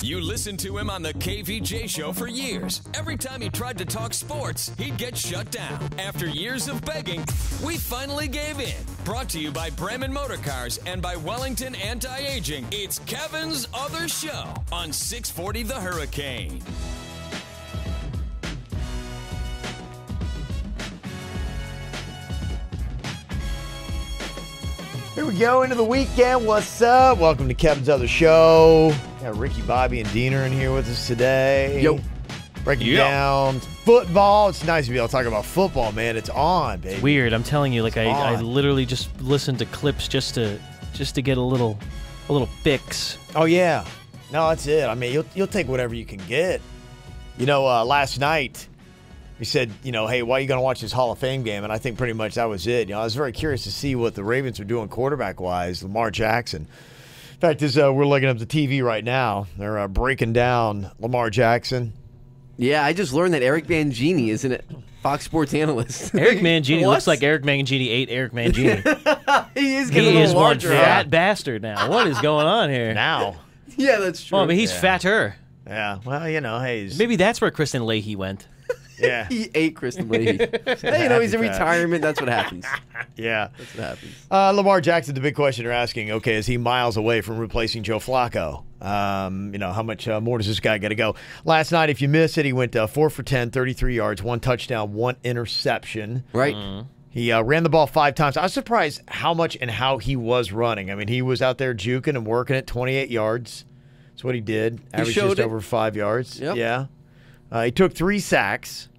You listened to him on the KVJ show for years. Every time he tried to talk sports, he'd get shut down. After years of begging, we finally gave in. Brought to you by Bremen Motor Cars and by Wellington Anti-Aging. It's Kevin's Other Show on 640 The Hurricane. Here we go into the weekend. What's up? Welcome to Kevin's Other Show. Got Ricky, Bobby, and Diener in here with us today. Yo. Breaking down football. It's nice to be able to talk about football, man. It's on, baby. Weird. I'm telling you, like I literally just listened to clips just to get a little fix. Oh yeah. No, that's it. I mean, you'll take whatever you can get. You know, last night we said, you know, hey, why are you going to watch this Hall of Fame game? And I think pretty much that was it. You know, I was very curious to see what the Ravens were doing quarterback-wise. Lamar Jackson. In fact, we're looking up the TV right now. They're breaking down Lamar Jackson. Yeah, I just learned that Eric Mangini is a Fox Sports analyst. Eric Mangini looks like Eric Mangini ate Eric Mangini. He is getting a little larger. One fat bastard now. What is going on here? Now. Yeah, that's true. Oh, but he's fatter. Yeah, well, you know, hey. Maybe that's where Kristen Leahy went. Yeah. He ate Kristen Leahy. Hey, you know, he's in retirement. That's what happens. Yeah. That's what happens. Lamar Jackson, the big question you're asking, okay, is he miles away from replacing Joe Flacco? You know, how much more does this guy got to go? Last night, if you missed it, he went 4 for 10, 33 yards, 1 touchdown, 1 interception. Right. He ran the ball 5 times. I was surprised how much and how he was running. I mean, he was out there juking and working at 28 yards. That's what he did. Averaged just over 5 yards. Yep. Yeah. He took 3 sacks.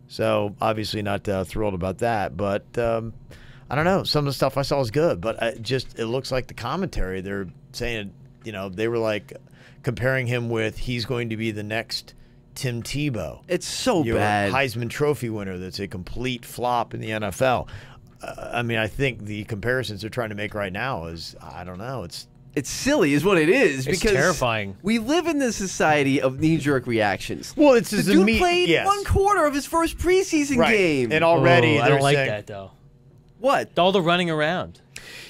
So, obviously not thrilled about that. But, I don't know. Some of the stuff I saw was good. But it looks like the commentary, they're saying, you know, they were like comparing him with he's going to be the next Tim Tebow. It's so Your bad. Heisman Trophy winner that's a complete flop in the NFL. I mean, I think the comparisons they're trying to make right now is, I don't know, it's silly is what it is. It's because terrifying. We live in this society of knee-jerk reactions. well, it's The as dude played 1 quarter of his first preseason game. And already I don't they're like saying, that, though. What? All the running around.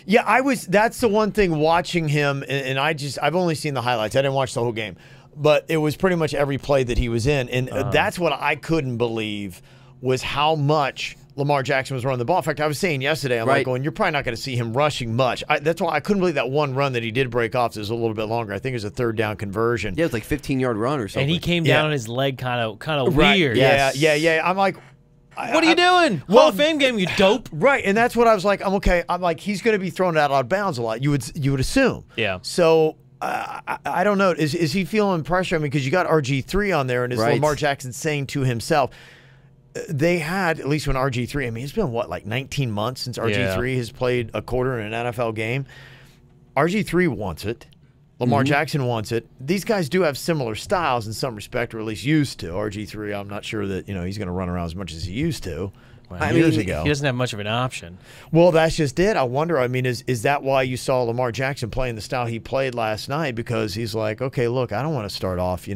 Yeah, that's the one thing watching him, and I've only seen the highlights. I didn't watch the whole game. But it was pretty much every play that he was in. And that's what I couldn't believe was how much Lamar Jackson was running the ball. In fact, I was saying yesterday, I'm like going, you're probably not going to see him rushing much. That's why I couldn't believe that one run that he did break off. It was a little bit longer. I think it was a 3rd down conversion. Yeah, it was like 15-yard run or something. And he came down on his leg kind of weird. Yeah. I'm like, what are you doing? Hall of Fame game, you dope. Right, and that's what I was like. I'm okay. I'm like, he's going to be thrown out of bounds a lot. You would assume. Yeah. So I don't know. Is he feeling pressure? I mean, because you got RG3 on there, and is Lamar Jackson saying to himself, they had, at least when RG3, I mean, it's been, like 19 months since RG3 has played a quarter in an NFL game. RG3 wants it. Lamar Jackson wants it. These guys do have similar styles in some respect, or at least used to. RG3, I'm not sure that he's going to run around as much as he used to years ago. He doesn't have much of an option. Well, that's just it. I wonder, I mean, is that why you saw Lamar Jackson playing the style he played last night? Because he's like, okay, look, I don't want to start off,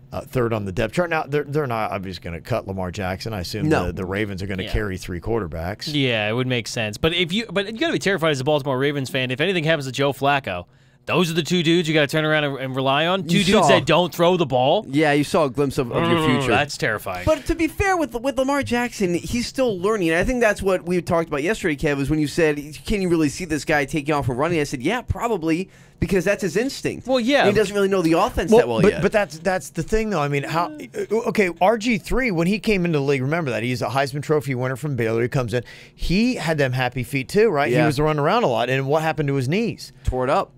3rd on the depth chart. Now, they're not obviously going to cut Lamar Jackson. I assume the Ravens are going to carry 3 quarterbacks. Yeah, it would make sense. But you got to be terrified as a Baltimore Ravens fan. If anything happens to Joe Flacco, those are the 2 dudes you got to turn around and rely on. 2 dudes that don't throw the ball. Yeah, you saw a glimpse of your future. That's terrifying. But to be fair with Lamar Jackson, he's still learning. And I think that's what we talked about yesterday, Kev, was when you said, can you really see this guy taking off and running? I said, yeah, probably, because that's his instinct. Well, yeah. And he doesn't really know the offense that well yet. But that's the thing, though. I mean, RG3, when he came into the league, remember that. He's a Heisman Trophy winner from Baylor. He comes in. He had them happy feet, too, right? Yeah. He was running around a lot. And what happened to his knees? Tore it up.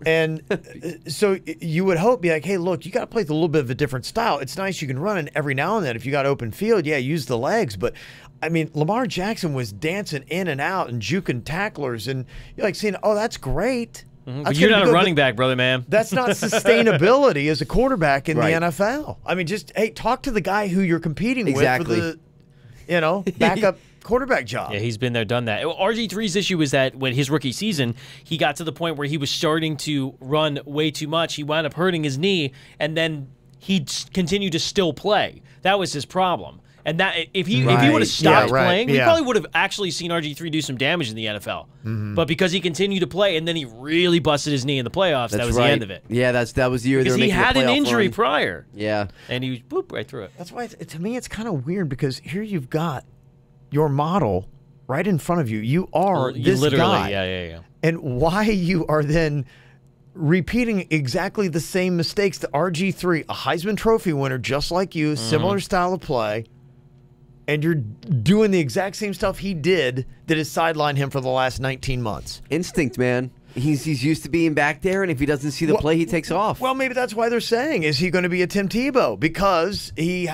And so you would hope, be like, hey, look, you got to play with a little bit of a different style. It's nice you can run, and every now and then, if you got open field, use the legs. But, I mean, Lamar Jackson was dancing in and out and juking tacklers. And you're like saying, oh, that's great. But you're not a running back, brother, man. That's not sustainability as a quarterback in the NFL. I mean, just, hey, talk to the guy who you're competing with for the, backup quarterback job. Yeah, he's been there, done that. RG3's issue is that when his rookie season, he got to the point where he was starting to run way too much. He wound up hurting his knee, and then he continued to still play. That was his problem. And that if he would have stopped playing, we Yeah. probably would have actually seen RG3 do some damage in the NFL. But because he continued to play, and then he really busted his knee in the playoffs, that was the end of it. Yeah, that was the year they were Because he making a had an playoff injury run. prior. Yeah. And he was boop right through it. That's why, to me, it's kind of weird because here you've got your model right in front of you. You are You this literally, guy. yeah. And why you are then repeating exactly the same mistakes that RG3, a Heisman Trophy winner just like you, similar style of play, and you're doing the exact same stuff he did that has sidelined him for the last 19 months. Instinct, man. He's used to being back there, and if he doesn't see the play, he takes off. Well, maybe that's why they're saying, is he going to be a Tim Tebow? Because he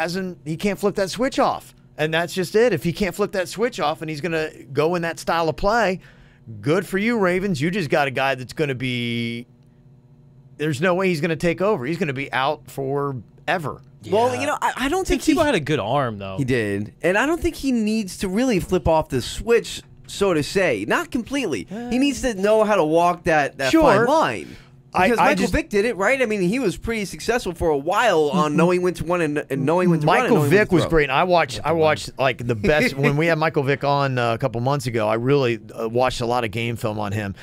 can't flip that switch off. And that's just it. If he can't flip that switch off and he's going to go in that style of play, good for you, Ravens. You just got a guy that's going to be – there's no way he's going to take over. He's going to be out forever. Well, I don't think Tebow had a good arm, though. He did. And I don't think he needs to really flip off the switch, so to say. Not completely. He needs to know how to walk that fine line. Because Michael Vick did it, right? I mean, he was pretty successful for a while on knowing when to run and knowing when to run. Michael Vick was great. And I watched like the best when we had Michael Vick on a couple months ago. I really watched a lot of game film on him.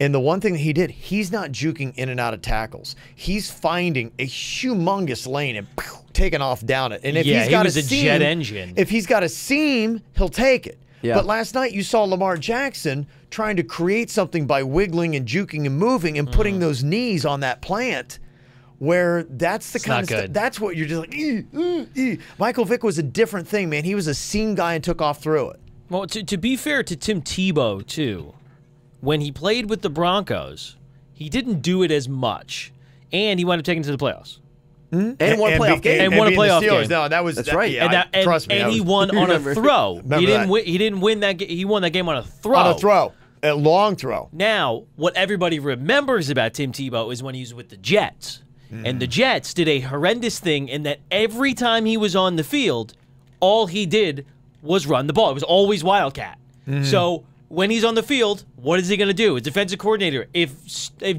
And the one thing that he did, he's not juking in and out of tackles. He's finding a humongous lane and taking off down it. And if he's got a jet engine. If he's got a seam, he'll take it. Yeah. But last night you saw Lamar Jackson trying to create something by wiggling and juking and moving and putting those knees on that plant, where that's the kind of stuff. That's what you're just like. Michael Vick was a different thing, man. He was a seam guy and took off through it. Well, to be fair to Tim Tebow, too, when he played with the Broncos, he didn't do it as much, and he wound up taking it to the playoffs. And won a playoff game. And won a playoff game. No, that's right. Yeah, trust me. And he won on a throw. He didn't that. He didn't win that game. He won that game on a throw. On a throw. A long throw. Now, what everybody remembers about Tim Tebow is when he was with the Jets. And the Jets did a horrendous thing in that every time he was on the field, all he did was run the ball. It was always Wildcat. So when he's on the field, what is he going to do? A defensive coordinator. If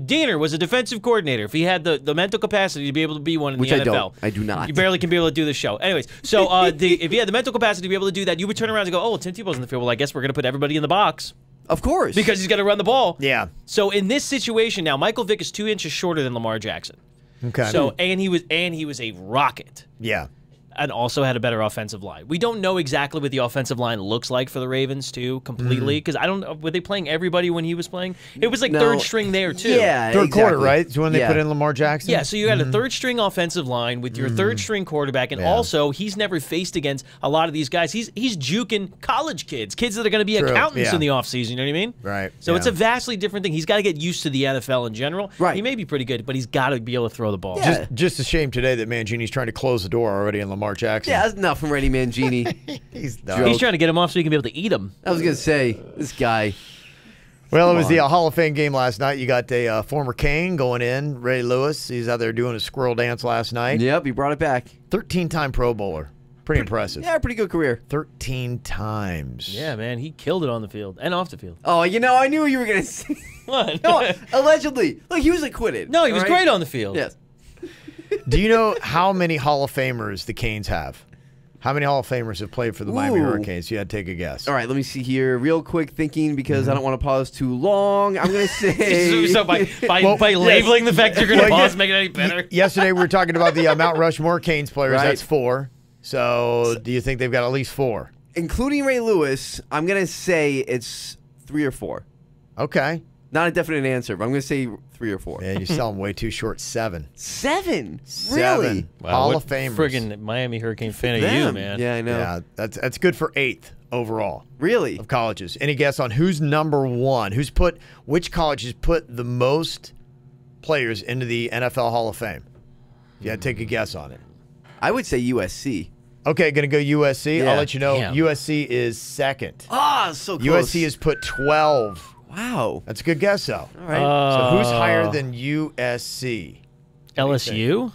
Diener was a defensive coordinator, if he had the mental capacity to be able to be one in the NFL. I do not. You barely can be able to do this show. Anyways, so if he had the mental capacity to be able to do that, you would turn around and go, oh, Tim Tebow's in the field. Well, I guess we're going to put everybody in the box. Of course. Because he's got to run the ball. Yeah. So in this situation now, Michael Vick is 2 inches shorter than Lamar Jackson. Okay. So and he was a rocket. Yeah. And also had a better offensive line. We don't know exactly what the offensive line looks like for the Ravens, too, completely. Because I don't know. Were they playing everybody when he was playing? It was like third string there, too. Yeah, Third quarter, right? It's when they put in Lamar Jackson? Yeah, so you had a third string offensive line with your third string quarterback. And also, he's never faced against a lot of these guys. He's juking college kids that are going to be accountants in the offseason. You know what I mean? Right. So it's a vastly different thing. He's got to get used to the NFL in general. Right. He may be pretty good, but he's got to be able to throw the ball. Yeah. Just a shame today that Mangini's trying to close the door already on Lamar Jackson. Yeah, that's enough from Randy Mangini. He's done. He's trying to get him off so he can be able to eat him. I was going to say, this guy. Well, it was the Hall of Fame game last night. You got a former Cane going in, Ray Lewis. He's out there doing a squirrel dance last night. Yep, he brought it back. 13-time Pro Bowler. Pretty impressive. Yeah, pretty good career. 13 times. Yeah, man, he killed it on the field and off the field. Oh, I knew you were going to say. What? No, allegedly. Look, he was acquitted. No, he was great on the field. Yes. Do you know how many Hall of Famers the Canes have? How many Hall of Famers have played for the Miami Hurricanes? You had to take a guess. All right, let me see here. Real quick thinking because I don't want to pause too long. I'm going to say. So by labeling the fact you're going to pause, make it any better? Yesterday we were talking about the Mount Rushmore Canes players. Right. That's 4. So do you think they've got at least 4? Including Ray Lewis, I'm going to say it's 3 or 4. Okay. Not a definite answer, but I'm going to say 3 or 4. Yeah, you're selling way too short. 7. 7? 7. Really? Wow, Hall what of Famers. Friggin' Miami Hurricane fan of you, Them. man. Yeah, I know. Yeah, that's good for 8th overall Really? of colleges. Any guess on who's number 1? Which college has put the most players into the NFL Hall of Fame? You had to take a guess on it. I would say USC. Okay, going to go USC. Yeah. I'll let you know. Damn. USC is 2nd. Ah, so close. USC has put 12. Wow. That's a good guess, though. All right. So who's higher than USC? LSU?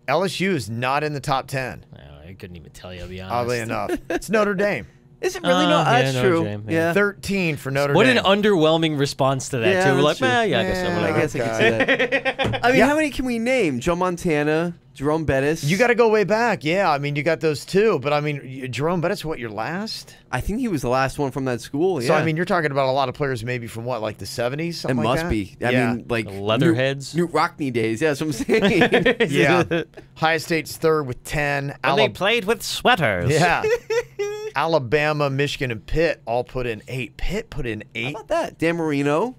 LSU is not in the top 10, Oh, I couldn't even tell you, I'll be honest. oddly enough. It's Notre Dame. Is it really not? That's true. Dame, yeah. 13 for Notre Dame. What an underwhelming response to that, too. We're like, I guess I can see that. I mean, how many can we name? Joe Montana, Jerome Bettis. You got to go way back. Yeah, I mean, you got those two. But, I mean, Jerome Bettis, what, your last? I think he was the last one from that school, yeah. So, I mean, you're talking about a lot of players maybe from what, like the 70s? Something it like must that? be. I mean, like Leatherheads. Newt Rockne days. Yeah, that's what I'm saying. Yeah. Ohio State's third with 10. They played with sweaters. Yeah. Alabama, Michigan, and Pitt all put in 8. Pitt put in 8. How about that? Dan Marino,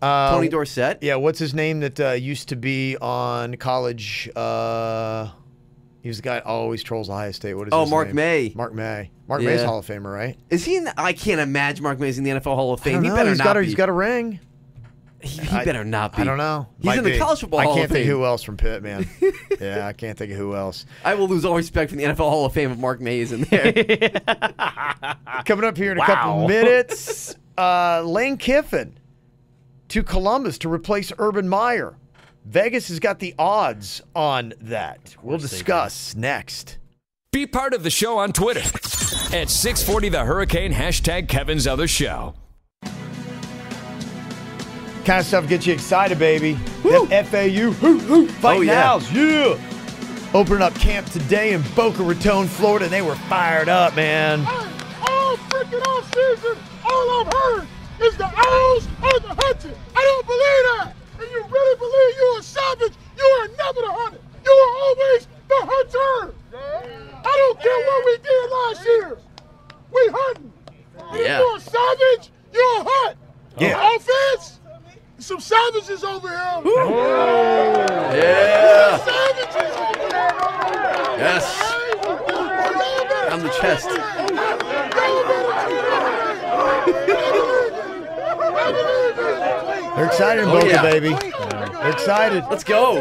Tony Dorsett. Yeah, what's his name that used to be on college? He was the guy that always trolls Ohio State. What is his Mark name? May. Mark May. Mark May's Hall of Famer, right? Is he in I can't imagine Mark May's in the NFL Hall of Fame. He better not be. He's got a ring. He better not be. I don't know. He's in the college football Hall of Fame. I can't think who else from Pitt, man. Yeah, I can't think of who else. I will lose all respect for the NFL Hall of Fame if Mark May is in there. Coming up here in a couple minutes, Lane Kiffin to Columbus to replace Urban Meyer. Vegas has got the odds on that. We'll discuss next. Be part of the show on Twitter at 640 The Hurricane, #Kevin's Other Show. Kind of stuff gets you excited, baby. That FAU fighting Owls, yeah. Opening up camp today in Boca Raton, Florida, and they were fired up, man. All freaking off season, all I've heard is the Owls are the hunted. I don't believe that. And you really believe you are savage? You are never the hunted. You are always the hunter. I don't care what we did last year. We hunting. Yeah. You're a savage. You're a hunt. Yeah. Offense. Some savages over here. Yeah. Savages over here. Yes. On the chest. They're excited in Boca, baby. They're excited. Let's go.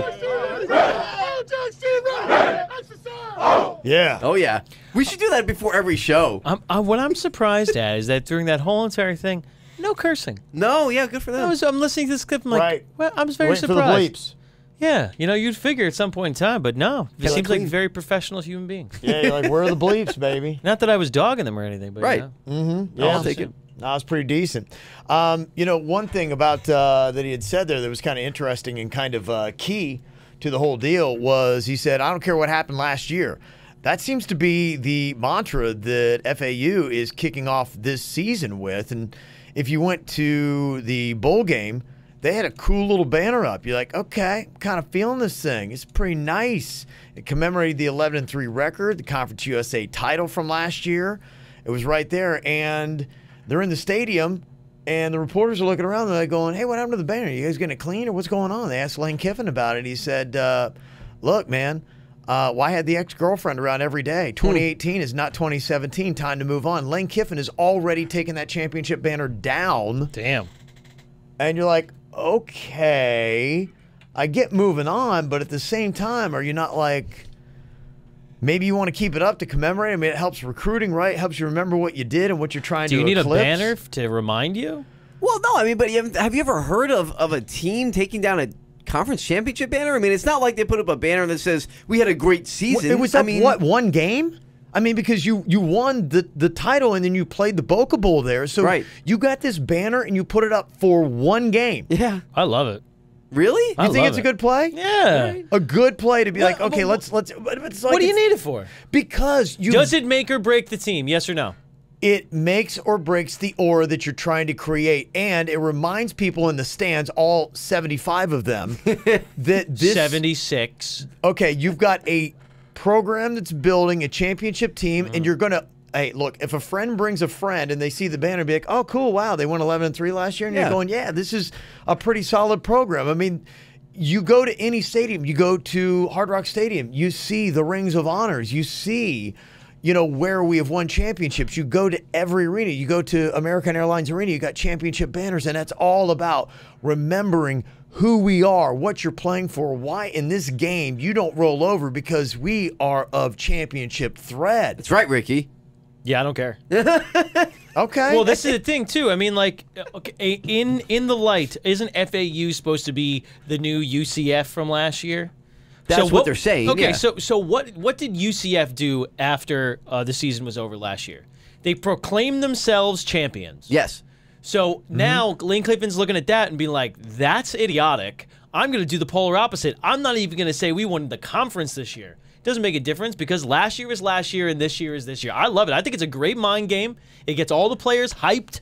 Yeah. Oh, yeah. We should do that before every show. What I'm surprised at is that during that whole entire thing, no cursing. No, yeah, good for them. I'm listening to this clip. I'm like, Right. well, I was very Waiting surprised. for the bleeps. Yeah, you'd figure at some point in time, but no. It seems like very professional human beings. Yeah, you're like, where are the bleeps, baby? Not that I was dogging them or anything, but Right. Yeah, I'll take it. No, it's pretty decent. One thing about that he had said there that was kind of interesting and kind of key to the whole deal was he said, I don't care what happened last year. That seems to be the mantra that FAU is kicking off this season with. And if you went to the bowl game, they had a cool little banner up. You're like, okay, I'm kind of feeling this thing. It's pretty nice. It commemorated the 11-3 record, the Conference USA title from last year. It was right there. And they're in the stadium, and the reporters are looking around. And they're going, hey, what happened to the banner? You guys getting it clean, or what's going on? They asked Lane Kiffin about it. He said, look, man, why had the ex-girlfriend around every day? 2018 is not 2017. Time to move on. Lane Kiffin has already taken that championship banner down. Damn. And you're like, okay, I get moving on, but at the same time, are you not like, maybe you want to keep it up to commemorate? I mean, it helps recruiting, right? It helps you remember what you did and what you're trying to eclipse. Do you need a banner to remind you? Well, no, I mean, but have you ever heard of a team taking down a conference championship banner? I mean, it's not like they put up a banner that says, we had a great season. It was up, one game? I mean, because you won the title and then you played the Boca Bowl there. So you got this banner and you put it up for one game. Yeah. I love it. Really? You think it's a good play? Yeah. A good play to be like, okay, let's. It's like what do you need it for? Because you. Does it make or break the team? Yes or no? It makes or breaks the aura that you're trying to create, and it reminds people in the stands, all 75 of them, that this 76. Okay, you've got a program that's building a championship team, and you're gonna. Hey, look, if a friend brings a friend and they see the banner, be like, oh, cool, wow, they won 11-3 last year, and you're going, yeah, this is a pretty solid program. I mean, you go to any stadium, you go to Hard Rock Stadium, you see the rings of honors, you see, where we have won championships. You go to every arena, you go to American Airlines Arena, you got championship banners, and that's all about remembering who we are, what you're playing for, why in this game you don't roll over because we are of championship thread. That's right, Ricky. Yeah, I don't care. Okay. Well, this is the thing too. I mean, like, okay, in the light, isn't FAU supposed to be the new UCF from last year? That's what they're saying. Okay, yeah. so what did UCF do after the season was over last year? They proclaim themselves champions. Yes. So now Lane Kiffin's looking at that and being like, that's idiotic. I'm going to do the polar opposite. I'm not even going to say we won the conference this year. It doesn't make a difference because last year was last year and this year is this year. I love it. I think it's a great mind game. It gets all the players hyped.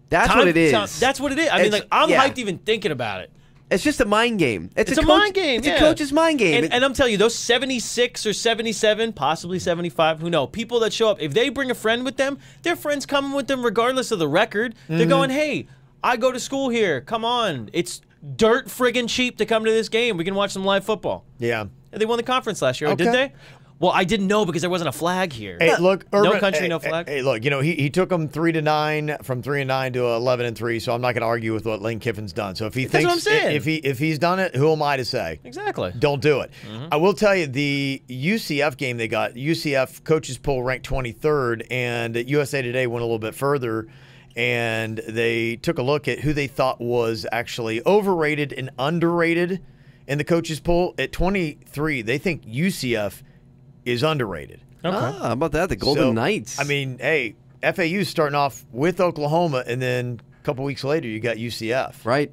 That's what it is. That's what it is. I mean, like, I'm hyped even thinking about it. It's just a mind game. It's a mind game. It's a coach's mind game. And I'm telling you, those 76 or 77, possibly 75, who knows, people that show up, if they bring a friend with them, their friend's coming with them regardless of the record. They're going, hey, I go to school here. Come on. It's dirt friggin' cheap to come to this game. We can watch some live football. Yeah. And they won the conference last year, did they? Well, I didn't know because there wasn't a flag here. Hey, look, Urban, no country, no flag. Hey, look, you know, he took them 3-9, from 3-9 to 11-3. So I'm not going to argue with what Lane Kiffin's done. So if he thinks, what I'm saying. if he's done it, who am I to say? Exactly. Don't do it. I will tell you the UCF game they got. UCF coaches poll ranked 23rd, and USA Today went a little bit further, and they took a look at who they thought was actually overrated and underrated in the coaches poll. At 23, they think UCF is underrated. Okay. How about that? The Golden Knights. I mean, hey, FAU's starting off with Oklahoma, and then a couple weeks later, you got UCF. Right.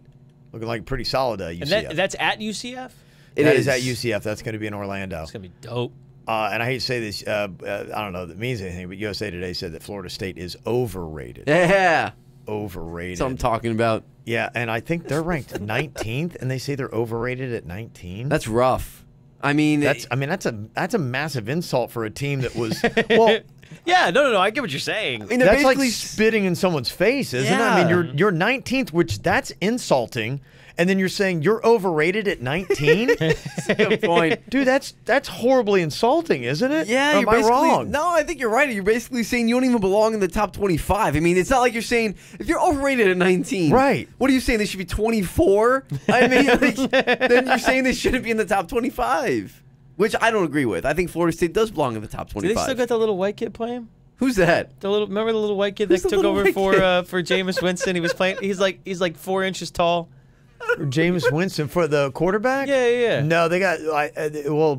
Looking like pretty solid UCF. And that's at UCF? That is at UCF. That's going to be in Orlando. It's going to be dope. And I hate to say this, I don't know if it means anything, but USA Today said that Florida State is overrated. Yeah. Overrated. That's what I'm talking about. Yeah, and I think they're ranked 19th, and they say they're overrated at 19. That's rough. I mean, that's a massive insult for a team that was well. Yeah, no, I get what you're saying. I mean, that's like spitting in someone's face, isn't it? I mean, you're 19th, which that's insulting. And then you're saying you're overrated at 19? Good point. Dude, that's horribly insulting, isn't it? Yeah, you're basically wrong. No, I think you're right. You're basically saying you don't even belong in the top 25. I mean, it's not like you're saying if you're overrated at 19. Right. What are you saying? They should be 24? I mean, then you're saying they shouldn't be in the top 25, which I don't agree with. I think Florida State does belong in the top 25. Do they still got the little white kid playing? Who's that? Remember the little white kid that took over for Jameis Winston? He was playing. He's like 4 inches tall. Jameis Winston for the quarterback? Yeah. No, they got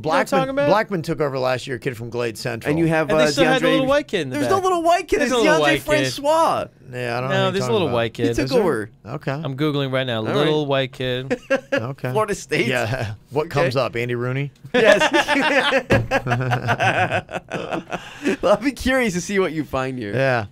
Blackman took over last year, a kid from Glade Central. And you have they still had the little white kid in the There's back. no little white kid. It's DeAndre Francois. Yeah, I don't know. No, there's a little white kid. He took over. Okay. I'm Googling right now. Little white kid. Okay. Florida State. Yeah. What comes up? Andy Rooney? Yes. Well, I'll be curious to see what you find here. Yeah.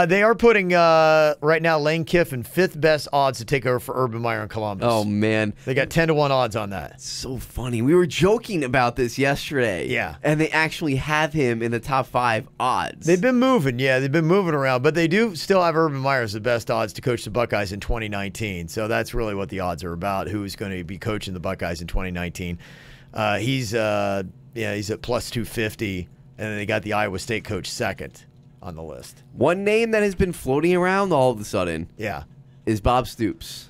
They are putting, right now, Lane Kiffin 5th best odds to take over for Urban Meyer in Columbus. Oh, man. They got 10-1 odds on that. It's so funny. We were joking about this yesterday. Yeah. And they actually have him in the top 5 odds. They've been moving. Yeah, they've been moving around. But they do still have Urban Meyer as the best odds to coach the Buckeyes in 2019. So that's really what the odds are about, who's going to be coaching the Buckeyes in 2019. He's at plus 250. And then they got the Iowa State coach second on the list. One name that has been floating around all of a sudden is Bob Stoops.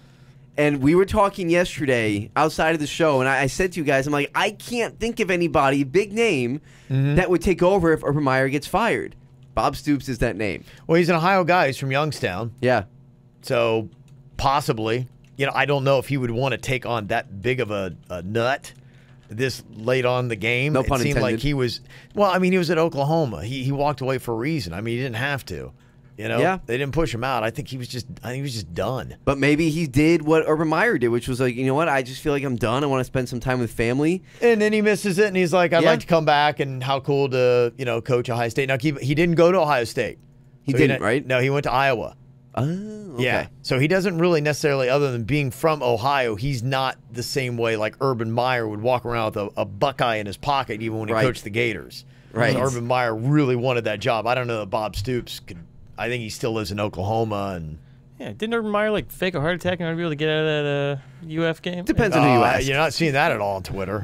And we were talking yesterday outside of the show, and I said to you guys, I'm like, I can't think of anybody, big name, that would take over if Urban Meyer gets fired. Bob Stoops is that name. Well, he's an Ohio guy. He's from Youngstown. Yeah. So possibly, I don't know if he would want to take on that big of a nut this late on the game. No pun intended. It seemed like he was, he was at Oklahoma. He walked away for a reason. I mean, he didn't have to. Yeah. They didn't push him out. I think he was just done. But maybe he did what Urban Meyer did, which was like, you know what? I just feel like I'm done. I want to spend some time with family. And then he misses it, and he's like, I'd like to come back, and how cool to, coach Ohio State. Now, he didn't go to Ohio State. He didn't, right? No, he went to Iowa. Oh, okay. Yeah. So he doesn't really necessarily, other than being from Ohio, he's not the same way like Urban Meyer would walk around with a Buckeye in his pocket even when he coached the Gators. Right. Urban Meyer really wanted that job. I don't know that Bob Stoops could. I think he still lives in Oklahoma. And didn't Urban Meyer fake a heart attack in order to be able to get out of that UF game? Depends on who you ask. You're not seeing that at all on Twitter.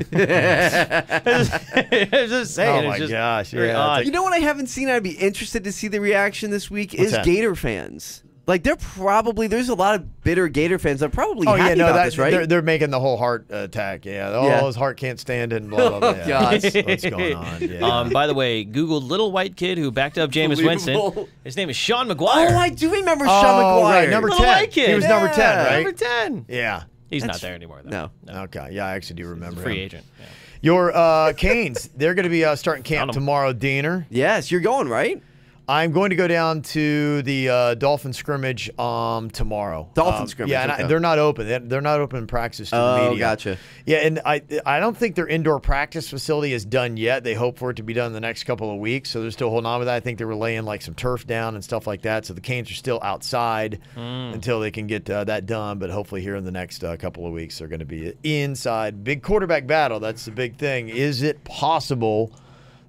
Just saying. Oh my gosh! Yeah. Odd. You know what I haven't seen? I'd be interested to see the reaction this week. What's is that? Gator fans. Like there's a lot of bitter Gator fans that are probably happy about this, right? They're making the whole heart attack. Yeah. His heart can't stand it. And blah, blah, blah. Oh, gosh. What's going on? Yeah. By the way, Googled little white kid who backed up Jameis Winston. His name is Sean McGuire. Oh, I do remember Sean McGuire. Right, number 10. White kid. He was number 10, right? Number 10. Yeah. He's not there anymore, though. No. Okay. Yeah, I actually do remember Free him. agent. Yeah. Your Canes, they're going to be starting camp tomorrow, Diener. Yes, you're going, right? I'm going to go down to the Dolphin scrimmage tomorrow. Dolphin scrimmage, yeah, and okay. they're not open. They're not open in practice to the media. Oh, gotcha. Yeah, and I don't think their indoor practice facility is done yet. They hope for it to be done in the next couple of weeks, so they're still holding on with that. I think they were laying like some turf down and stuff like that, so the Canes are still outside until they can get that done, but hopefully here in the next couple of weeks they're going to be inside. Big quarterback battle, that's the big thing. Is it possible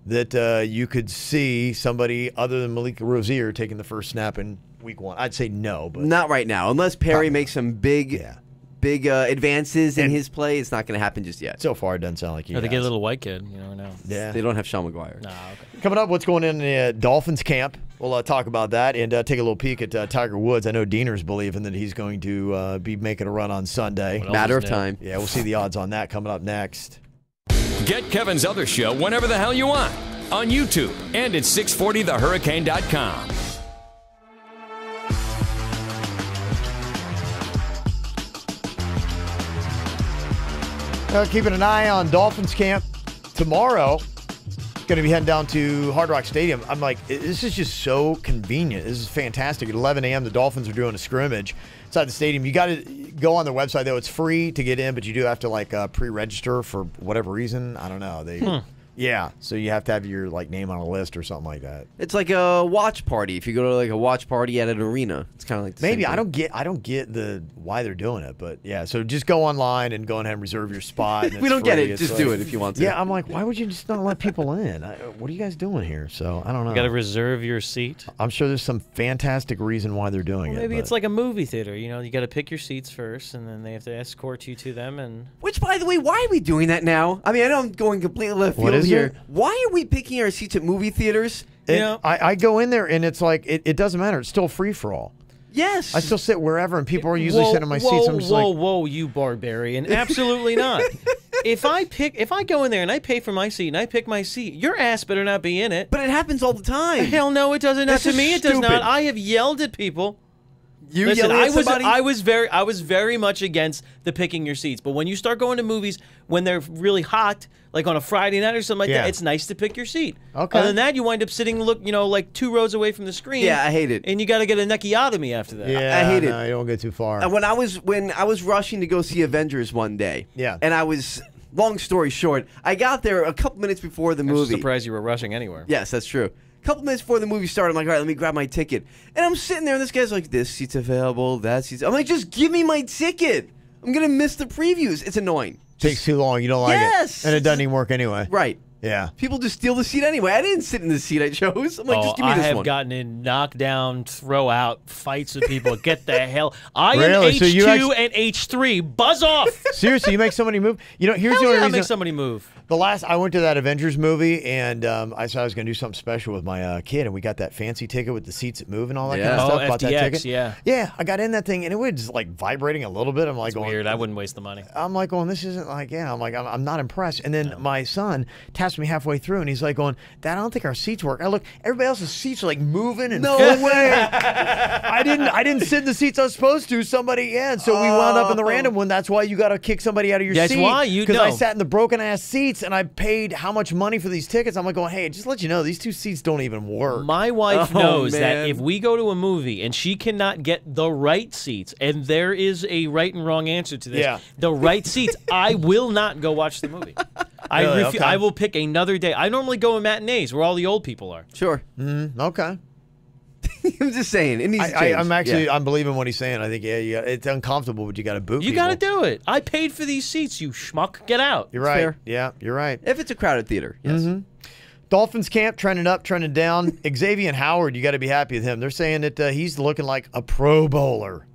that you could see somebody other than Malik Rozier taking the first snap in week 1? I'd say no, but not right now. Unless Perry makes some big advances in his play, it's not going to happen just yet. So far, it doesn't sound like he Or they has. get a little white kid. You never know. Yeah. They don't have Sean McGuire. Nah, okay. Coming up, what's going on in the Dolphins camp? We'll talk about that and take a little peek at Tiger Woods. I know Diener's believing that he's going to be making a run on Sunday. Matter of time. Yeah, we'll see the odds on that coming up next. Get Kevin's other show whenever the hell you want on YouTube and at 640thehurricane.com. Keeping an eye on Dolphins camp tomorrow. Going to be heading down to Hard Rock Stadium. I'm like, this is just so convenient. This is fantastic. At 11 a.m., the Dolphins are doing a scrimmage inside the stadium. You got to go on their website, though. It's free to get in, but you do have to, like, pre-register for whatever reason. I don't know. Yeah, so you have to have your name on a list or something like that. It's like a watch party. If you go to like a watch party at an arena, it's kind of like the maybe same thing. I don't get the why they're doing it, but yeah. So just go online and go ahead and reserve your spot. And We don't get it. It's Just do it if you want to. Yeah, I'm like, why would you just not let people in? What are you guys doing here? So I don't know. You got to reserve your seat. I'm sure there's some fantastic reason why they're doing it. Maybe but- it's like a movie theater. You know, you got to pick your seats first, and then they have to escort you to them. And Which, by the way, why are we doing that now? I mean, I know I'm going completely left What field is here. it? Why are we picking our seats at movie theaters? And I go in there and it's like it doesn't matter. It's still free for all. Yes. I still sit wherever, and people are usually sitting in my seats. I'm just whoa, you barbarian! Absolutely not. If I go in there and I pay for my seat and I pick my seat, your ass better not be in it. But it happens all the time. Hell no, it doesn't. That's To just me, it does stupid. not. I have yelled at people. You Listen, yelling at somebody? I was very much against the picking your seats. But when you start going to movies when they're really hot, like on a Friday night or something like Yeah. that, it's nice to pick your seat. Okay. Other than that, you wind up sitting, like 2 rows away from the screen. Yeah, I hate it. And you got to get a neckiotomy after that. yeah, I hate it. No, you don't get too far. And when I was rushing to go see Avengers one day, Yeah. and I was, long story short, I got there a couple minutes before the I'm just movie. surprised you were rushing anywhere. Yes, that's true. A couple minutes before the movie started, I'm like, all right, let me grab my ticket. And I'm sitting there, and this guy's like, this seat's available, that seat's... I'm like, just give me my ticket. I'm going to miss the previews. It's annoying. Takes too long. You don't like Yes! it, and it doesn't even work anyway. Right. Yeah. People just steal the seat anyway. I didn't sit in the seat I chose. I'm like, just give me I this have one. gotten in knockdown, throw out fights with people. Get the hell. I am Really? So you H2 and H3. Buzz off. Seriously, you make somebody move. Here's Hell the only yeah, reason. make somebody move. The last I went to that Avengers movie, and I said I was going to do something special with my kid, and we got that fancy ticket with the seats that move and all that kind of Yeah. stuff. Oh, Bought that FDX, ticket. yeah. Yeah, I got in that thing, and it was just like vibrating a little bit. I'm like, going, Weird. I wouldn't waste the money. I'm like, going, this isn't like, yeah. I'm like, I'm not impressed. And then my son taps me halfway through, and he's like, going, Dad, I don't think our seats work. I look, everybody else's seats are like moving and No flowing. way. I didn't sit in the seats I was supposed to. Somebody, and so we wound up in the random one. That's why you got to kick somebody out of your That's seat. why you because I know. sat in the broken ass seats, and I paid how much money for these tickets. I'm like, going, hey, just let you know, these 2 seats don't even work. My wife Oh, knows that man. if we go to a movie and she cannot get the right seats, and there is a right and wrong answer to this, Yeah. the right seats, I will not go watch the movie. Really? Okay. I will pick another day. I normally go in matinees where all the old people are. Sure. Okay. I'm just saying. It needs to change. I'm believing what he's saying. I think it's uncomfortable, but you got to boot. You got to do it. I paid for these seats, you schmuck. Get out. You're right. fair. Yeah, you're right. If it's a crowded theater, yes. Dolphins camp trending up, trending down. Xavier Howard, you got to be happy with him. They're saying that he's looking like a Pro Bowler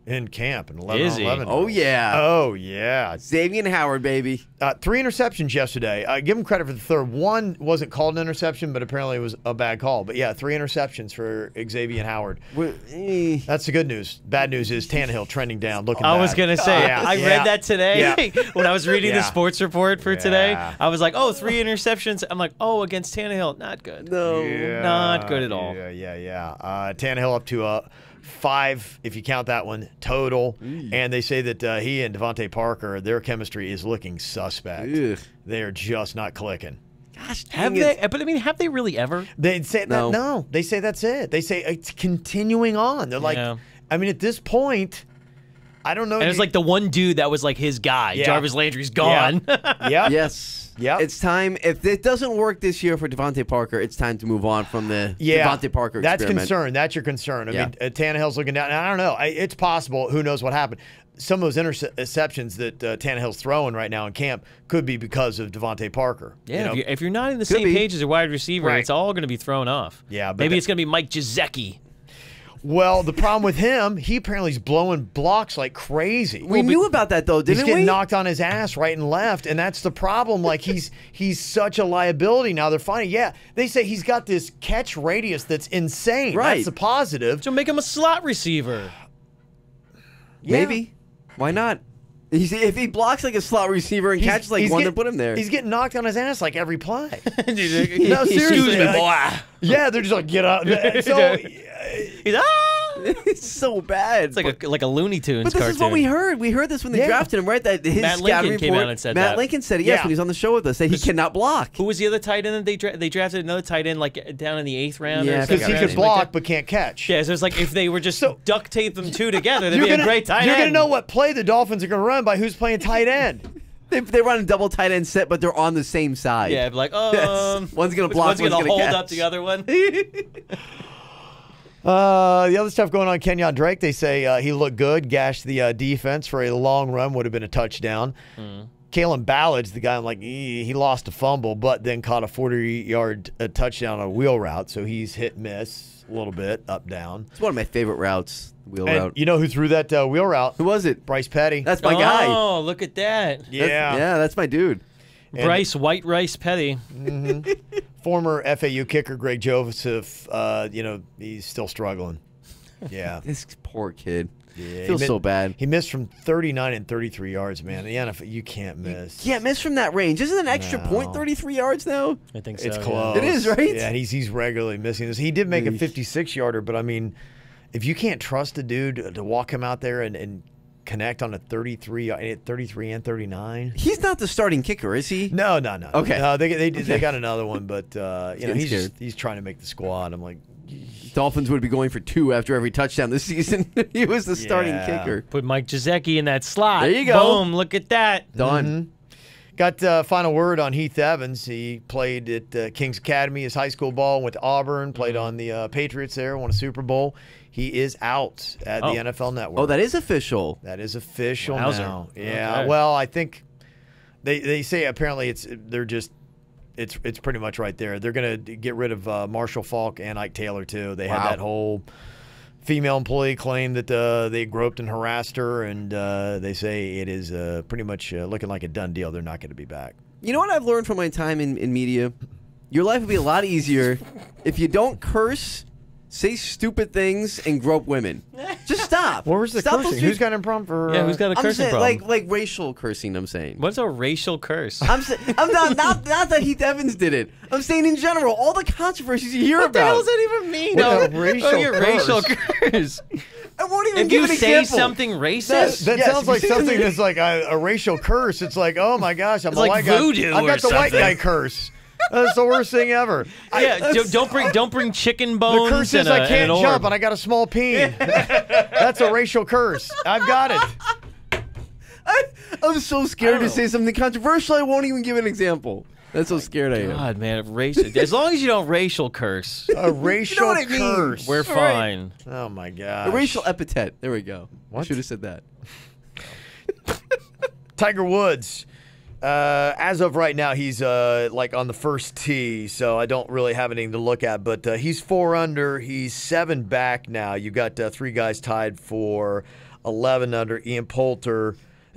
in camp in 11 Is he? 11. Oh, yeah. Oh yeah. Xavier Howard, baby. 3 interceptions yesterday. Give him credit for the third. One wasn't called an interception, but apparently it was a bad call. But yeah, 3 interceptions for Xavier Howard. That's the good news. Bad news is Tannehill trending down, looking I bad. was going to say, Yeah, I yeah, read that today yeah. when I was reading the Yeah. sports report for today. Yeah. I was like, 3 interceptions. I'm like, against Tannehill, not good. No. Not good at all. Yeah. Tannehill up to 5, if you count that one, total. And they say that he and Devontae Parker, their chemistry is looking suspect. Ugh. They are just not clicking. gosh, have they? But I mean, have they really ever? They say that no. They say that's it. They say it's continuing on. They're like, I mean, at this point, I don't know. And it's like the one dude that was like his guy. Yeah. Jarvis Landry's gone. Yeah. Yes. Yeah. It's time. If it doesn't work this year for Devontae Parker, it's time to move on from the Devontae Parker experiment. That's concern. That's your concern. I mean, Tannehill's looking down. I don't know. It's possible. Who knows what happened? Some of those interceptions that Tannehill's throwing right now in camp could be because of Devontae Parker. Yeah, if you're not in the same page as a wide receiver, it's all going to be thrown off. Yeah, but maybe it's going to be Mike Gesicki. Well, the problem with him, he apparently is blowing blocks like crazy. We knew about that though, didn't we? He's getting knocked on his ass right and left, and that's the problem. Like he's such a liability now. They're finding, they say he's got this catch radius that's insane. Right. That's a positive. So make him a slot receiver. Maybe. Why not? If he blocks like a slot receiver and catches like one, then put him there. He's getting knocked on his ass like every play. No, seriously. Excuse me, boy. Yeah, they're just like, get up. So, it's so bad. It's like a Looney Tunes But this cartoon. is what we heard. We heard this when they drafted him, right? That his Matt Lincoln report, came out and said Matt that. Lincoln said it, yes, when he was on the show with us, that he cannot block. Who was the other tight end that they drafted? Another tight end like down in the 8th round? Yeah, because he could block but can't catch. Yeah, so it's like if they were just duct tape them two together, they'd be a great tight end. You're going to know what play the Dolphins are going to run by who's playing tight end. They run a double tight end set, but they're on the same side. Yeah, like, one's going to block, one's going to hold catch. up the other one. The other stuff going on, Kenyon Drake, they say he looked good, gashed the defense for a long run, would have been a touchdown. Kalen Ballard's the guy, I'm like, he lost a fumble, but then caught a 40-yard touchdown on a wheel route, so he's hit miss a little bit, up, down. It's one of my favorite routes, wheel route. You know who threw that wheel route? Who was it? Bryce Petty. That's my guy. Oh, look at that. Yeah. That's my dude. Bryce White Rice Petty. Former FAU kicker Greg Joseph, he's still struggling. Yeah. This poor kid. Yeah, feels so bad. He missed from 39 and 33 yards, man. The NFL, you can't miss. You can't miss from that range. Isn't an extra point 33 yards now? I think so. It's close. It is, right? Yeah, he's regularly missing this. He did make a 56-yarder, but I mean, if you can't trust a dude to walk him out there and connect on a 33 and 39. He's not the starting kicker, is he? No. Okay. No, they got another one, but he's trying to make the squad. I'm like, Dolphins would be going for 2 after every touchdown this season. He was the starting kicker. Put Mike Gesicki in that slot. There you go. Boom, look at that. Done. Got final word on Heath Evans. He played at Kings Academy, his high school ball, went to Auburn, played on the Patriots there, won a Super Bowl. He is out at the NFL Network. Oh, that is official. That is official Wowzer. now. Yeah. Okay. Well, I think they say apparently it's pretty much right there. They're going to get rid of Marshall Faulk and Ike Taylor too. They had that whole female employee claim that they groped and harassed her, and they say it is pretty much looking like a done deal. They're not going to be back. You know what I've learned from my time in media? Your life would be a lot easier if you don't curse, say stupid things, and grope women. Just stop. What was the cursing? Who's got an problem for? Yeah, who's got a cursing problem? Like racial cursing, I'm saying. What's a racial curse? I'm not that Heath Evans did it. I'm saying in general, all the controversies you hear What the about. hell does that even mean? What a racial curse. curse. I won't even If give you an say example. something racist, That Yes, sounds like if you say something something- that's like a racial curse. It's like, oh my gosh, I'm It's a like white guy. voodoo I've got or the white something. guy curse. That's the worst thing ever. yeah, don't bring chicken The bones. curse is and I can't an orb. jump and I got a small peen. That's a racial curse. I've got it. I'm so scared to know. say something controversial. I won't even give an example. That's how scared I am. God, man, racial. As long as you don't racial curse, A racial what I mean. curse. we're All right. fine. Oh my god. A racial epithet. There we go. What? Should have said that. Tiger Woods. As of right now, he's like on the first tee, so I don't really have anything to look at. But he's 4 under. He's 7 back now. You got 3 guys tied for 11 under. Ian Poulter.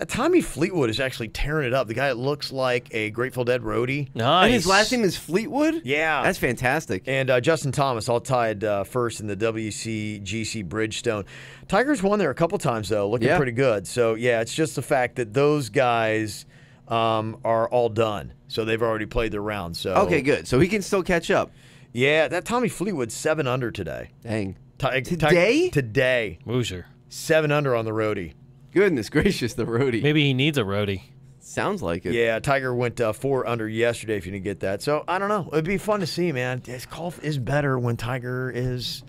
Tommy Fleetwood is actually tearing it up. The guy that looks like a Grateful Dead roadie. Nice. And his last name is Fleetwood? Yeah. That's fantastic. And Justin Thomas all tied first in the WCGC Bridgestone. Tiger's won there a couple times, though, looking pretty good. So, yeah, it's just the fact that those guys are all done. So they've already played their round. So Okay, good. So he can still catch up. Yeah, that Tommy Fleetwood's 7 under today. Dang. Today? Today. Loser. 7 under on the roadie. Goodness gracious, the roadie. Maybe he needs a roadie. Sounds like it. Yeah, Tiger went 4 under yesterday, if you didn't get that. So, I don't know. It'd be fun to see, man. This golf is better when Tiger is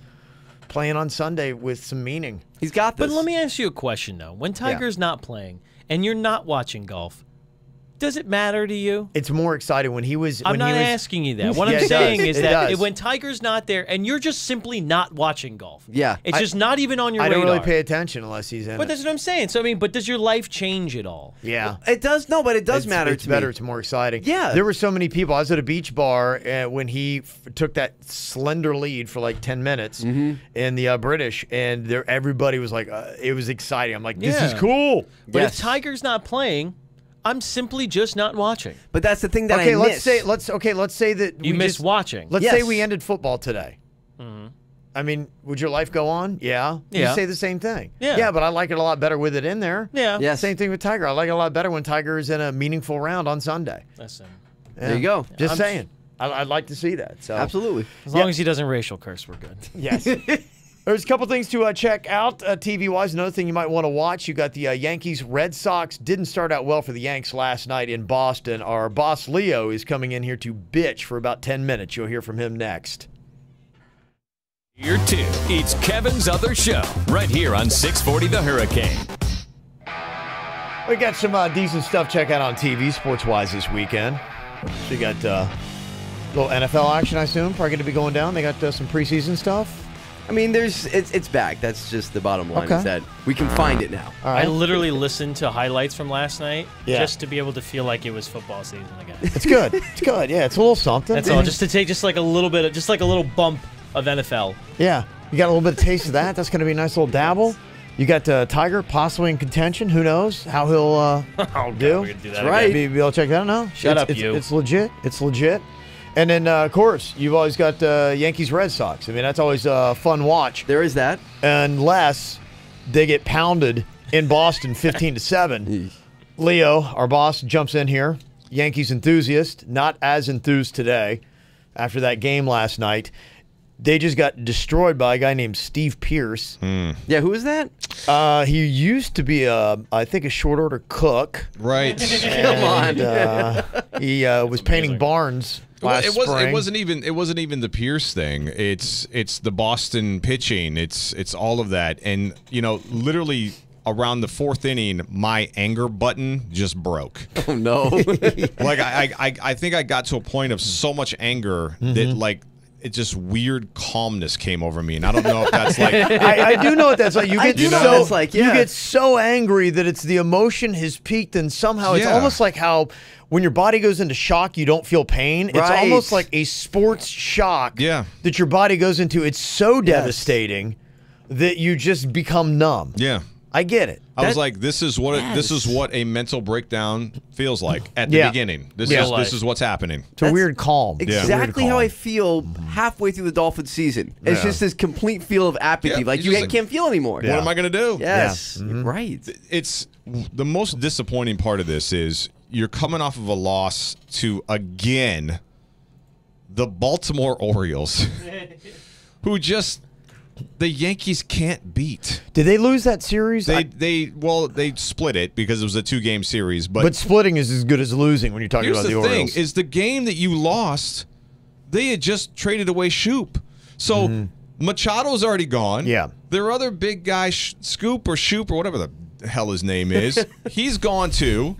playing on Sunday with some meaning. He's got this. But let me ask you a question, though. When Tiger's not playing and you're not watching golf, does it matter to you? It's more exciting when he was. I'm not asking you that. What I'm saying is that when Tiger's not there and you're just simply not watching golf. Yeah. It's just not even on your radar. I don't really pay attention unless he's in But that's what I'm saying. So, I mean, but does your life change at all? Yeah. It does. No, but it does matter it's to better. me. It's more exciting. Yeah. There were so many people. I was at a beach bar when he took that slender lead for like 10 minutes in the British, and everybody was like, it was exciting. I'm like, this is cool. But if Tiger's not playing, I'm simply just not watching. But that's the thing that I miss. Let's say that you missed watching. Let's say we ended football today. I mean, would your life go on? Yeah. You say the same thing. Yeah, but I like it a lot better with it in there. Yeah. Same thing with Tiger. I like it a lot better when Tiger is in a meaningful round on Sunday. Listen. Yeah. There you go. Just saying. I'd like to see that. So absolutely. As long as he doesn't racial curse, we're good. Yes. There's a couple things to check out TV-wise. Another thing you might want to watch, you got the Yankees-Red Sox. Didn't start out well for the Yanks last night in Boston. Our boss, Leo, is coming in here to bitch for about 10 minutes. You'll hear from him next. Year 2, it's Kevin's Other Show, right here on 640 The Hurricane. We got some decent stuff to check out on TV, sports-wise, this weekend. So you got a little NFL action, I assume, probably going to be going down. They got some preseason stuff. I mean, it's back. That's just the bottom line. Is that we can find it now. All right. I literally listened to highlights from last night just to be able to feel like it was football season again. It's good. It's good. Yeah, it's a little something. That's all. Just to take just like a little bit, just like a little bump of NFL. Yeah, you got a little bit of taste of that. That's going to be a nice little dabble. You got Tiger possibly in contention. Who knows how he'll do? We're gonna do that right. again. Be able to check that out now. Shut up, you. It's legit. It's legit. And then, of course, you've always got Yankees-Red Sox. I mean, that's always a fun watch. There is that. Unless they get pounded in Boston 15-7. Leo, our boss, jumps in here. Yankees enthusiast. Not as enthused today after that game last night. They just got destroyed by a guy named Steve Pearce. Yeah, who is that? He used to be, I think, a short order cook. Right. Come on. He was painting barns last spring. It wasn't even the Pierce thing. It's the Boston pitching. It's all of that. And literally around the 4th inning, my anger button just broke. Oh no! Like I think I got to a point of so much anger that it just weird calmness came over me, and I don't know if that's like. I do know what that's like. You get you get so angry that it's the emotion has peaked, and somehow it's almost like how when your body goes into shock, you don't feel pain. It's almost like a sports shock that your body goes into. It's so devastating that you just become numb. Yeah. I get it. I was like, this is what a mental breakdown feels like at the beginning. This is what's happening. It's a weird calm. Exactly how I feel halfway through the Dolphins season. It's just this complete feel of apathy. Like you can't feel anymore. What am I going to do? Yes. Right. It's the most disappointing part of this is you're coming off of a loss to, again, the Baltimore Orioles, who just the Yankees can't beat. Did they lose that series? They split it because it was a 2-game series. But splitting is as good as losing when you're talking about the Orioles. Here's the thing: is the game that you lost, they had just traded away Shoop, so Machado's already gone. Yeah, their other big guy, Scoop or Shoop or whatever the hell his name is, he's gone too.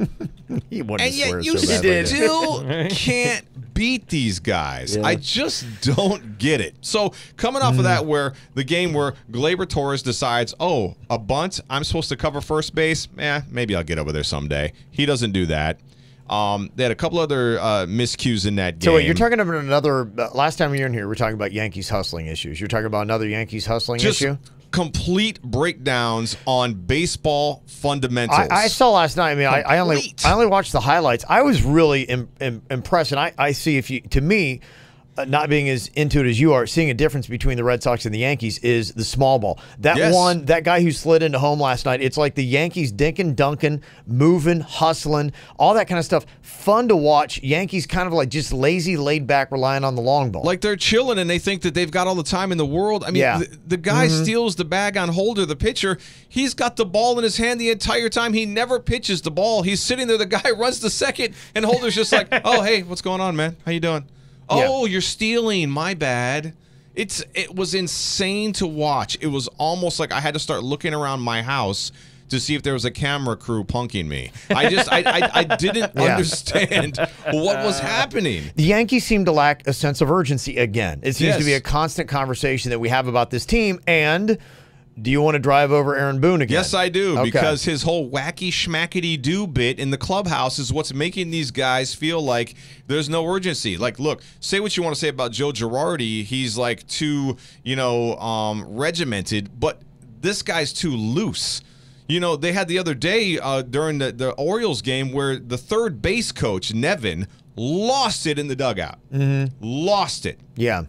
He wanted and to yet swear you so badly. still can't beat these guys. I just don't get it. So coming off of that, where the game where Gleyber Torres decides, a bunt, I'm supposed to cover first base. Maybe I'll get over there someday. He doesn't do that. They had a couple other miscues in that game. So wait, you're talking about another. Last time you were in here, we were talking about Yankees hustling issues. You're talking about another Yankees hustling issue. Complete breakdowns on baseball fundamentals. I saw last night. I mean, I only watched the highlights. I was really impressed, and I see to me, not being as into it as you are, seeing a difference between the Red Sox and the Yankees is the small ball. That guy who slid into home last night, it's like the Yankees dinking, dunking, moving, hustling, all that kind of stuff. Fun to watch. Yankees kind of like just lazy, laid back, relying on the long ball. Like they're chilling and they think that they've got all the time in the world. I mean, the guy steals the bag on Holder, the pitcher. He's got the ball in his hand the entire time. He never pitches the ball. He's sitting there. The guy runs to second, and Holder's just like, oh, hey, what's going on, man? How you doing? Oh, you're stealing. My bad. It was insane to watch. It was almost like I had to start looking around my house to see if there was a camera crew punking me. I didn't understand what was happening. The Yankees seem to lack a sense of urgency again. It seems to be a constant conversation that we have about this team. And do you want to drive over Aaron Boone again? Yes, I do, because his whole wacky schmackety-doo bit in the clubhouse is what's making these guys feel like there's no urgency. Like, look, say what you want to say about Joe Girardi. He's like too, regimented, but this guy's too loose. They had the other day during the Orioles game where the third base coach, Nevin, lost it in the dugout. Lost it. Yeah.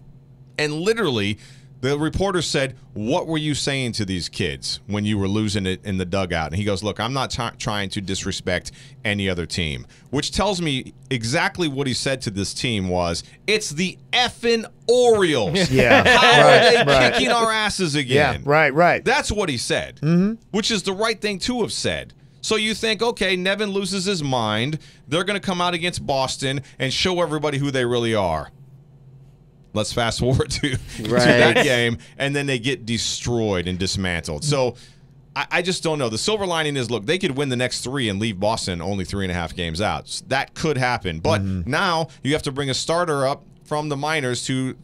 And literally, the reporter said, what were you saying to these kids when you were losing it in the dugout? And he goes, look, I'm not trying to disrespect any other team, which tells me exactly what he said to this team was, it's the effing Orioles. Yeah. How are they kicking our asses again? Yeah, right. That's what he said, which is the right thing to have said. So you think, okay, Nevin loses his mind. They're going to come out against Boston and show everybody who they really are. Let's fast forward to that game, and then they get destroyed and dismantled. So I just don't know. The silver lining is, look, they could win the next 3 and leave Boston only 3.5 games out. So that could happen. But now you have to bring a starter up from the minors to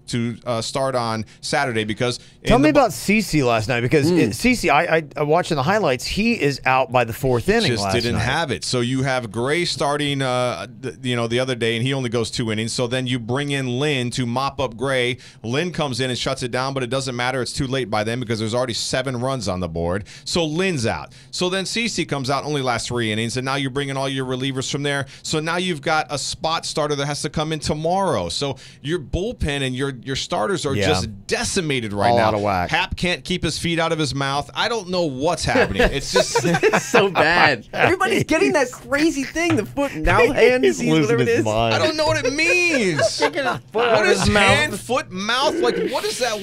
start on Saturday because tell me about CeCe last night because CeCe, I watching the highlights, he is out by the 4th inning. Just didn't have it. So you have Gray starting the other day and he only goes 2 innings. So then you bring in Lynn to mop up Gray. Lynn comes in and shuts it down, but it doesn't matter. It's too late by then because there's already 7 runs on the board. So Lynn's out. So then CeCe comes out, only lasts 3 innings, and now you're bringing all your relievers from there. So now you've got a spot starter that has to come in tomorrow. So your bullpen and your starters are just decimated right now. Out of whack. Hap can't keep his feet out of his mouth. I don't know what's happening. It's just it's so bad. Everybody's getting that crazy thing, the foot, mouth, hand disease, whatever it is. I don't know what it means. What is hand, foot, mouth? Like, what is that?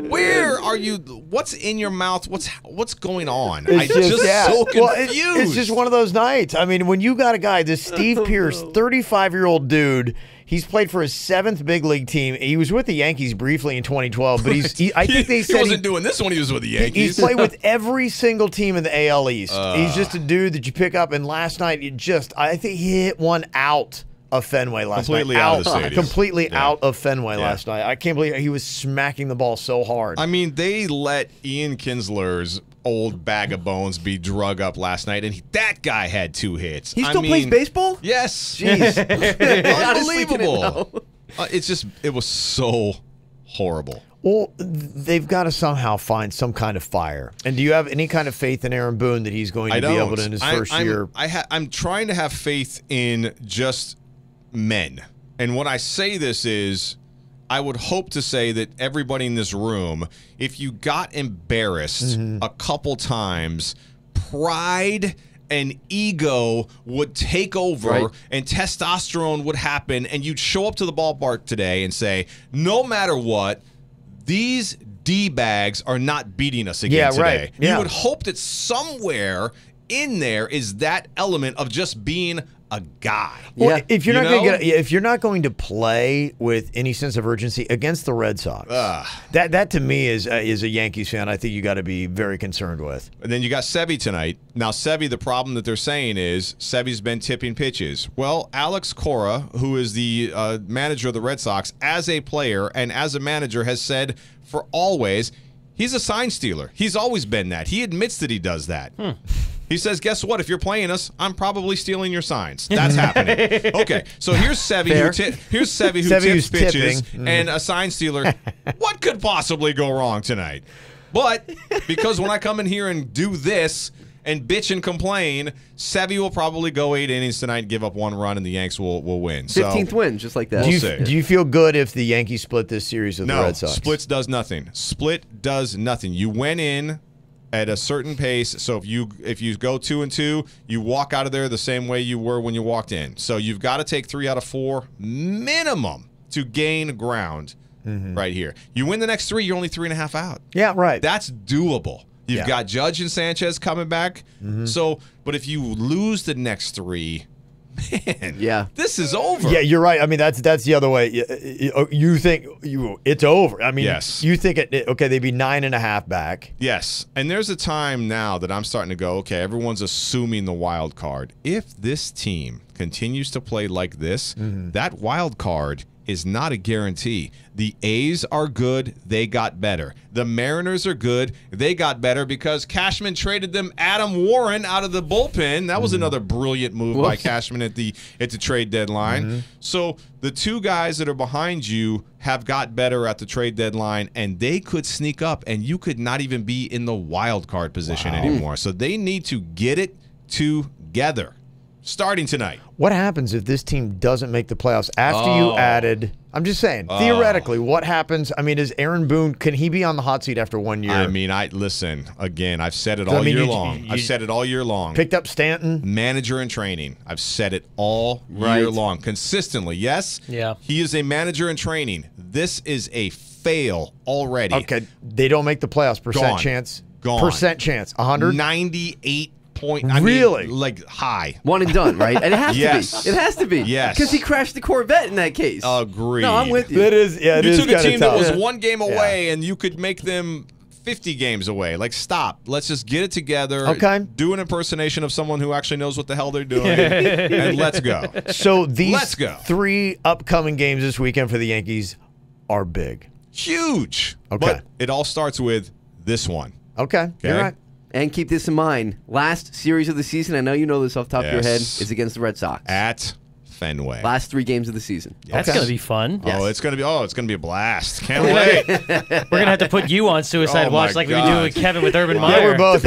Where are you? What's in your mouth? What's going on? I'm just so confused. Well, it's just one of those nights. I mean, when you got a guy, this Steve Pearce, 35-year-old dude, he's played for his 7th big league team. He was with the Yankees briefly in 2012, but I think they said he wasn't doing this when he was with the Yankees. He's played with every single team in the AL East. He's just a dude that you pick up, and last night, I think he hit one out of Fenway last night. Completely out of the stadium. Completely out of Fenway last night. I can't believe he was smacking the ball so hard. I mean, they let Ian Kinsler's old bag of bones be drug up last night, and that guy had 2 hits. He still plays baseball? Yes. Jeez. Unbelievable. It was so horrible. Well, they've got to somehow find some kind of fire. And do you have any kind of faith in Aaron Boone that he's going to be able to in his first year? I'm trying to have faith in just men. And when I say this is, I would hope to say that everybody in this room, if you got embarrassed a couple times, pride and ego would take over and testosterone would happen, and you'd show up to the ballpark today and say, no matter what, these D-bags are not beating us again today. You would hope that somewhere in there is that element of just being a guy. Well, if you're not going to play with any sense of urgency against the Red Sox, that to me is a Yankees fan. I think you got to be very concerned with. And then you got Sevy tonight. Now Sevy, the problem that they're saying is Sevy's been tipping pitches. Well, Alex Cora, who is the manager of the Red Sox, as a player and as a manager, has said for always he's a sign stealer. He's always been that. He admits that he does that. He says, guess what? If you're playing us, I'm probably stealing your signs. That's happening. Okay, so here's Sevy who tips pitches and a sign stealer. What could possibly go wrong tonight? But because when I come in here and do this, and bitch and complain, Sevy will probably go 8 innings tonight, give up 1 run, and the Yanks will win. 15th win, just like that. Do you feel good if the Yankees split this series with the Red Sox? Splits does nothing. Split does nothing. You went in at a certain pace, so if you go 2-2, you walk out of there the same way you were when you walked in. So you've got to take 3 out of 4 minimum to gain ground right here. You win the next 3, you're only 3.5 out. Yeah, right. That's doable. You've got Judge and Sanchez coming back. So, but if you lose the next 3, man, this is over. Yeah, you're right. I mean, that's the other way. You think it's over. I mean, you think they'd be 9.5 back. Yes, and there's a time now that I'm starting to go, okay, everyone's assuming the wild card. If this team continues to play like this, that wild card is not a guarantee. The A's are good. They got better. The Mariners are good. They got better because Cashman traded them Adam Warren out of the bullpen. That was another brilliant move by Cashman at the trade deadline. So the 2 guys that are behind you have got better at the trade deadline, and they could sneak up, and you could not even be in the wild card position anymore. So they need to get it together. Starting tonight. What happens if this team doesn't make the playoffs after you added? I'm just saying, theoretically, what happens? I mean, is Aaron Boone, can he be on the hot seat after 1 year? I mean, listen, again, I've said it all year long. I've said it all year long. Picked up Stanton. Manager in training. I've said it all year long. Consistently, yes? Yeah. He is a manager in training. This is a fail already. Okay, they don't make the playoffs. Percent chance? Gone. Percent chance? 100? 98 point. Really? Like high. One and done, right? And it has to be. It has to be. Yes. Because he crashed the Corvette in that case. Agreed. No, I'm with you. It is. Yeah, you took a team that was 1 game away, and you could make them 50 games away. Like, stop. Let's just get it together. Okay. Do an impersonation of someone who actually knows what the hell they're doing, and let's go. So these 3 upcoming games this weekend for the Yankees are big. Huge. Okay. But it all starts with this one. Okay. You're right. And keep this in mind. Last series of the season, I know you know this off the top of your head, is against the Red Sox. At Fenway. Last 3 games of the season. That's going to be fun. Yes. It's going to be a blast. Can't wait. We're going to have to put you on Suicide Watch like we do with Kevin with Urban Meyer. Yeah, we're both.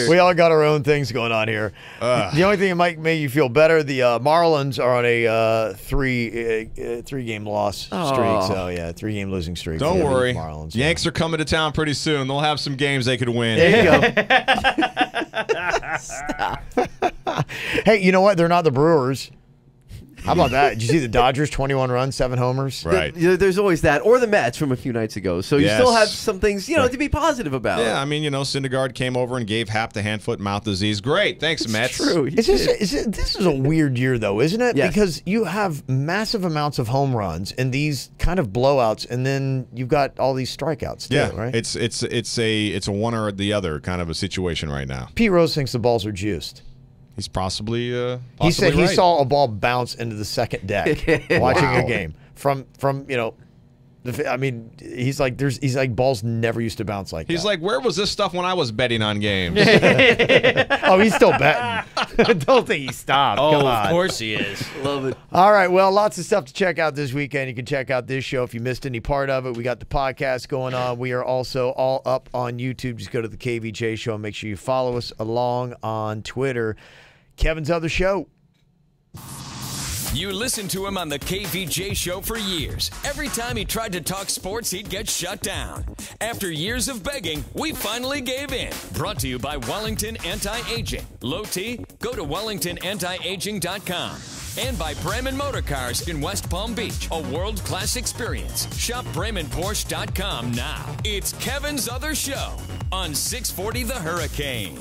We all got our own things going on here. The only thing that might make you feel better, the Marlins are on a 3-game loss streak. So, 3-game losing streak. Don't worry. Marlins, Yanks are coming to town pretty soon. They'll have some games they could win. There you go. Stop. Hey, you know what? They're not the Brewers. How about that? Did you see the Dodgers, 21 runs, 7 homers? Right. There's always that. Or the Mets from a few nights ago. So you still have some things, to be positive about. Yeah, I mean, Syndergaard came over and gave Hap the hand, foot, and mouth disease. Great. Thanks, Mets. True. This is a weird year, though, isn't it? Yes. Because you have massive amounts of home runs and these kind of blowouts, and then you've got all these strikeouts too, right? It's a one or the other kind of a situation right now. Pete Rose thinks the balls are juiced. He's possibly he said right. he saw a ball bounce into the second deck watching a game from I mean, he's like balls never used to bounce like that. He's like, where was this stuff when I was betting on games? Oh, he's still betting. Don't think he stopped. Oh, Come on. Of course he is. Love it. All right, well, lots of stuff to check out this weekend. You can check out this show if you missed any part of it. We got the podcast going on. We are also all up on YouTube. Just go to the KVJ Show and make sure you follow us along on Twitter. Kevin's other show. You listened to him on the KVJ Show for years. Every time he tried to talk sports, he'd get shut down. After years of begging, we finally gave in. Brought to you by Wellington Anti-Aging. Low T? Go to WellingtonAntiAging.com. And by Bremen Motor Cars in West Palm Beach. A world-class experience. Shop BremenPorsche.com now. It's Kevin's other show on 640 The Hurricane.